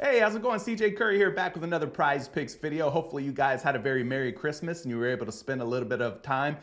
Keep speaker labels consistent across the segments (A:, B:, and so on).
A: Hey, how's it going? CJ Curry here, back with another Prize Picks video. Hopefully you guys had a very Merry Christmas and you were able to spend a little bit of time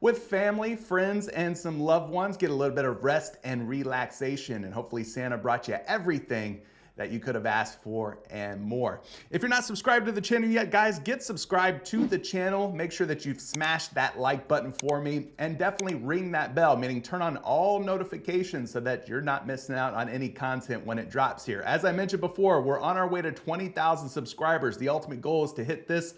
A: with family, friends, and some loved ones. Get a little bit of rest and relaxation, and hopefully Santa brought you everything that you could have asked for and more. If you're not subscribed to the channel yet, guys, get subscribed to the channel. Make sure that you've smashed that like button for me, and definitely ring that bell, meaning turn on all notifications so that you're not missing out on any content when it drops here. As I mentioned before, we're on our way to 20,000 subscribers. The ultimate goal is to hit this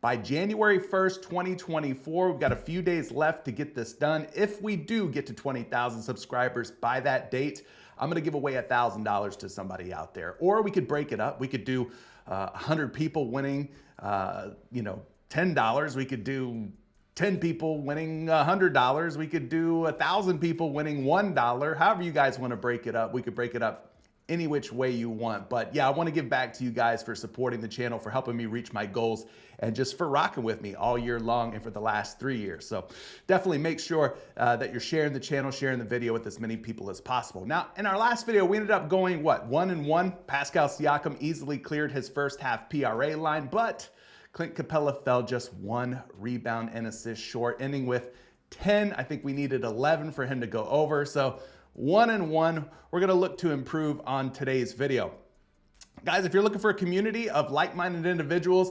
A: by January 1st, 2024. We've got a few days left to get this done. If we do get to 20,000 subscribers by that date, I'm gonna give away $1,000 to somebody out there. Or we could break it up. We could do 100 people winning, $10. We could do 10 people winning $100. We could do 1,000 people winning $1. However you guys wanna break it up, we could break it up any which way you want. But yeah, I want to give back to you guys for supporting the channel, for helping me reach my goals, and just for rocking with me all year long and for the last 3 years. So definitely make sure that you're sharing the channel, sharing the video with as many people as possible. Now, in our last video, we ended up going, 1-1. Pascal Siakam easily cleared his first half PRA line, but Clint Capella fell just 1 rebound and assist short, ending with 10. I think we needed 11 for him to go over. So 1-1, we're gonna look to improve on today's video. Guys, if you're looking for a community of like-minded individuals,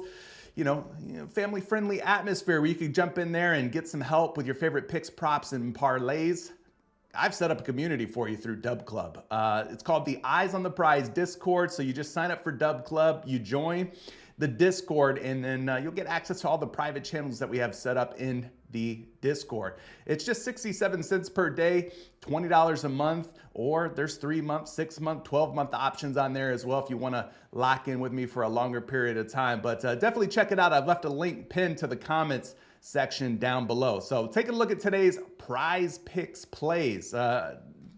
A: family-friendly atmosphere where you can jump in there and get some help with your favorite picks, props, and parlays, I've set up a community for you through Dub Club. It's called the Eyes on the Prize Discord. So you just sign up for Dub Club, you join the Discord, and then you'll get access to all the private channels that we have set up in the Discord. It's just 67 cents per day, $20 a month, or there's 3-month, 6-month, 12-month options on there as well if you want to lock in with me for a longer period of time. But definitely check it out. I've left a link pinned to the comments section down below. So take a look at today's PrizePicks Plays.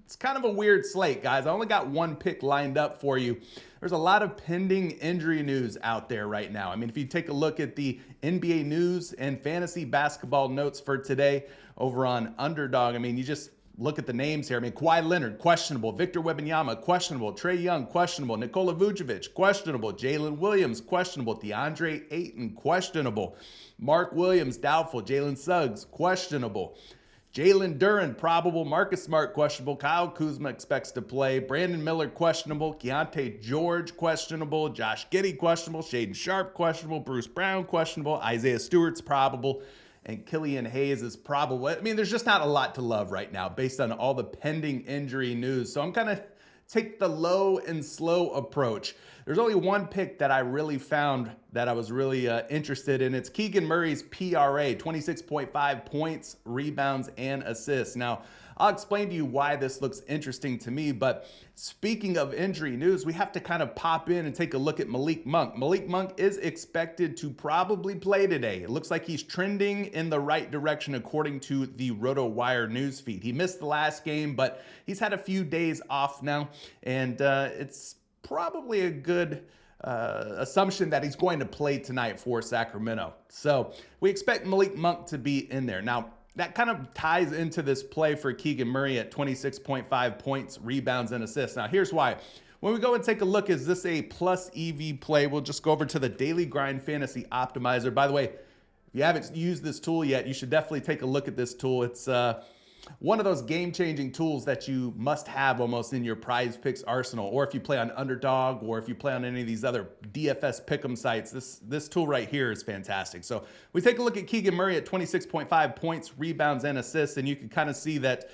A: It's kind of a weird slate, guys. I only got one pick lined up for you. There's a lot of pending injury news out there right now. I mean, if you take a look at the NBA news and fantasy basketball notes for today over on Underdog, I mean, you just look at the names here. I mean, Kawhi Leonard, questionable. Victor Wembanyama, questionable. Trae Young, questionable. Nikola Vucevic, questionable. Jalen Williams, questionable. DeAndre Ayton, questionable. Mark Williams, doubtful. Jalen Suggs, questionable. Jalen Duren, probable. Marcus Smart, questionable. Kyle Kuzma expects to play. Brandon Miller, questionable. Keontae George, questionable. Josh Giddey, questionable. Shaden Sharp, questionable. Bruce Brown, questionable. Isaiah Stewart's probable. And Killian Hayes is probable. I mean, there's just not a lot to love right now based on all the pending injury news. So I'm kind of take the low and slow approach. There's only one pick that I really found that I was really interested in. It's Keegan Murray's PRA, 26.5 points, rebounds, and assists. Now, I'll explain to you why this looks interesting to me, but speaking of injury news, we have to kind of pop in and take a look at Malik Monk. Malik Monk is expected to probably play today. It looks like he's trending in the right direction according to the RotoWire news feed. He missed the last game, but he's had a few days off now, and it's probably a good assumption that he's going to play tonight for Sacramento. So we expect Malik Monk to be in there. Now, that kind of ties into this play for Keegan Murray at 26.5 points, rebounds, and assists. Now, here's why. When we go and take a look, is this a plus EV play? We'll just go over to the Daily Grind Fantasy Optimizer. By the way, if you haven't used this tool yet, you should definitely take a look at this tool. It's one of those game-changing tools that you must have almost in your Prize Picks arsenal, or if you play on Underdog, or if you play on any of these other DFS pick'em sites, this tool right here is fantastic. So we take a look at Keegan Murray at 26.5 points, rebounds, and assists, and you can kind of see that,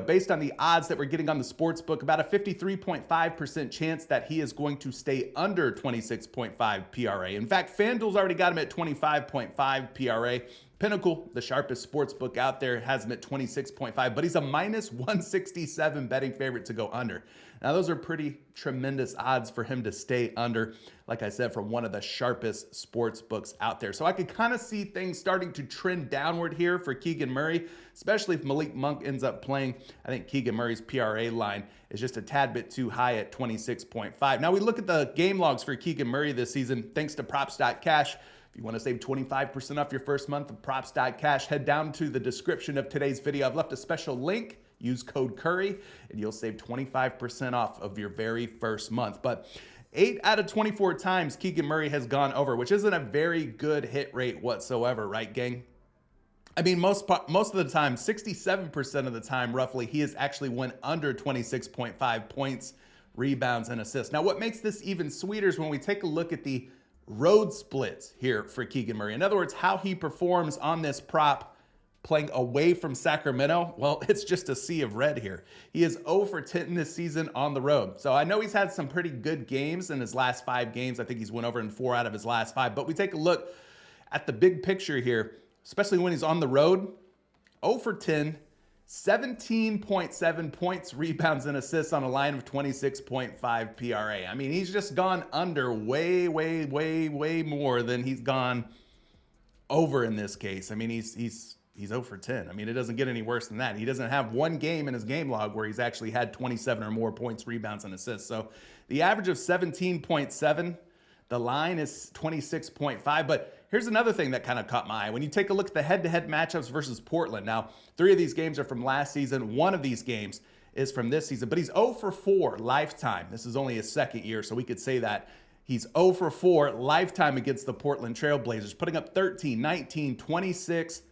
A: based on the odds that we're getting on the sports book, about a 53.5% chance that he is going to stay under 26.5 PRA. In fact, FanDuel's already got him at 25.5 PRA. Pinnacle, the sharpest sports book out there, has him at 26.5, but he's a minus 167 betting favorite to go under. Now, those are pretty tremendous odds for him to stay under, like I said, from one of the sharpest sports books out there. So I could kind of see things starting to trend downward here for Keegan Murray, especially if Malik Monk ends up playing. I think Keegan Murray's PRA line is just a tad bit too high at 26.5. Now, we look at the game logs for Keegan Murray this season, thanks to props.cash. If you want to save 25% off your first month of props.cash, head down to the description of today's video. I've left a special link. Use code Curry, and you'll save 25% off of your very first month. But 8 out of 24 times Keegan Murray has gone over, which isn't a very good hit rate whatsoever, right, gang? I mean, most of the time, 67% of the time, roughly, he has actually went under 26.5 points, rebounds, and assists. Now, what makes this even sweeter is when we take a look at the road splits here for Keegan Murray. In other words, how he performs on this prop playing away from Sacramento. Well, it's just a sea of red here. He is 0 for 10 this season on the road. So I know he's had some pretty good games in his last 5 games. I think he's went over in 4 out of his last 5. But we take a look at the big picture here, especially when he's on the road. 0 for 10, 17.7 points, rebounds, and assists on a line of 26.5 PRA. I mean, he's just gone under way more than he's gone over in this case. I mean, he's 0 for 10. I mean, it doesn't get any worse than that. He doesn't have one game in his game log where he's actually had 27 or more points, rebounds, and assists. So the average of 17.7, the line is 26.5. But here's another thing that kind of caught my eye. When you take a look at the head-to-head matchups versus Portland. Now, 3 of these games are from last season. 1 of these games is from this season. But he's 0 for 4 lifetime. This is only his second year, so we could say that. He's 0 for 4 lifetime against the Portland Trail Blazers, putting up 13, 19, 26,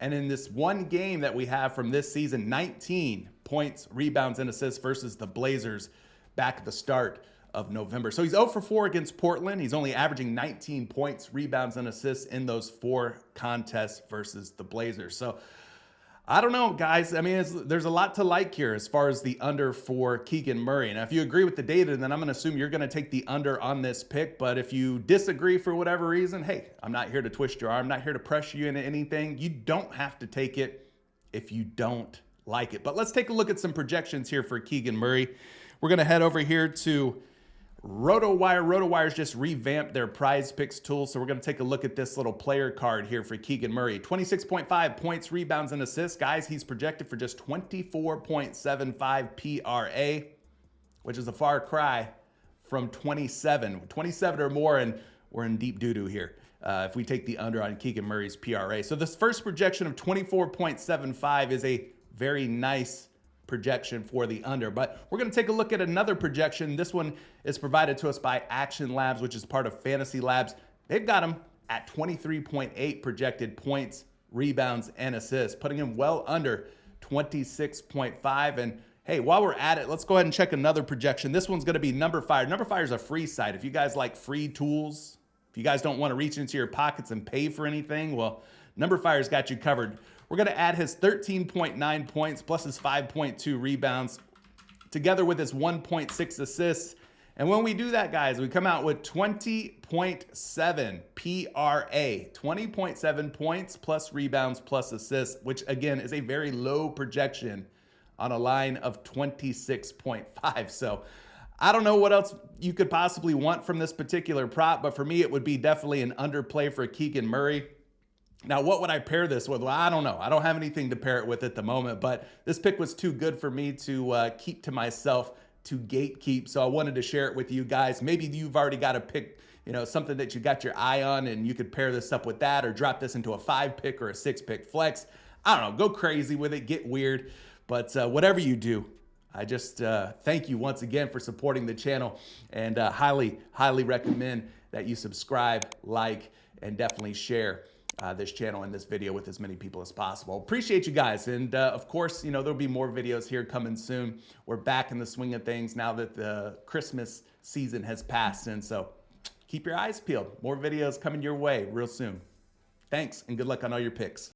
A: and in this one game that we have from this season, 19 points, rebounds, and assists versus the Blazers back at the start of November. So he's 0 for 4 against Portland. He's only averaging 19 points, rebounds, and assists in those 4 contests versus the Blazers. So I don't know, guys. I mean, there's a lot to like here as far as the under for Keegan Murray. Now, if you agree with the data, then I'm going to assume you're going to take the under on this pick. But if you disagree for whatever reason, hey, I'm not here to twist your arm. I'm not here to pressure you into anything. You don't have to take it if you don't like it. But let's take a look at some projections here for Keegan Murray. We're going to head over here to RotoWire. RotoWire's just revamped their PrizePicks tool, so we're going to take a look at this little player card here for Keegan Murray. 26.5 points, rebounds, and assists. Guys, he's projected for just 24.75 PRA, which is a far cry from 27. 27 or more, and we're in deep doo-doo here if we take the under on Keegan Murray's PRA. So this first projection of 24.75 is a very nice projection for the under. But we're going to take a look at another projection. This one is provided to us by Action Labs, which is part of Fantasy Labs. They've got him at 23.8 projected points, rebounds, and assists, putting him well under 26.5. And hey, while we're at it, let's go ahead and check another projection. This one's going to be Numberfire. Numberfire is a free site. If you guys like free tools, if you guys don't want to reach into your pockets and pay for anything, well, Numberfire's got you covered. We're going to add his 13.9 points plus his 5.2 rebounds together with his 1.6 assists. And when we do that, guys, we come out with 20.7 PRA, 20.7 points plus rebounds plus assists, which again is a very low projection on a line of 26.5. So I don't know what else you could possibly want from this particular prop, but for me, it would be definitely an underplay for Keegan Murray. Now, what would I pair this with? Well, I don't know. I don't have anything to pair it with at the moment, but this pick was too good for me to keep to myself, to gatekeep. So I wanted to share it with you guys. Maybe you've already got a pick, something that you got your eye on, and you could pair this up with that or drop this into a 5-pick or a 6-pick flex. I don't know. Go crazy with it. Get weird. But whatever you do, I just thank you once again for supporting the channel, and highly recommend that you subscribe, like, and definitely share this channel and this video with as many people as possible. Appreciate you guys. And of course, there'll be more videos here coming soon. We're back in the swing of things now that the Christmas season has passed. And so keep your eyes peeled. More videos coming your way real soon. Thanks and good luck on all your picks.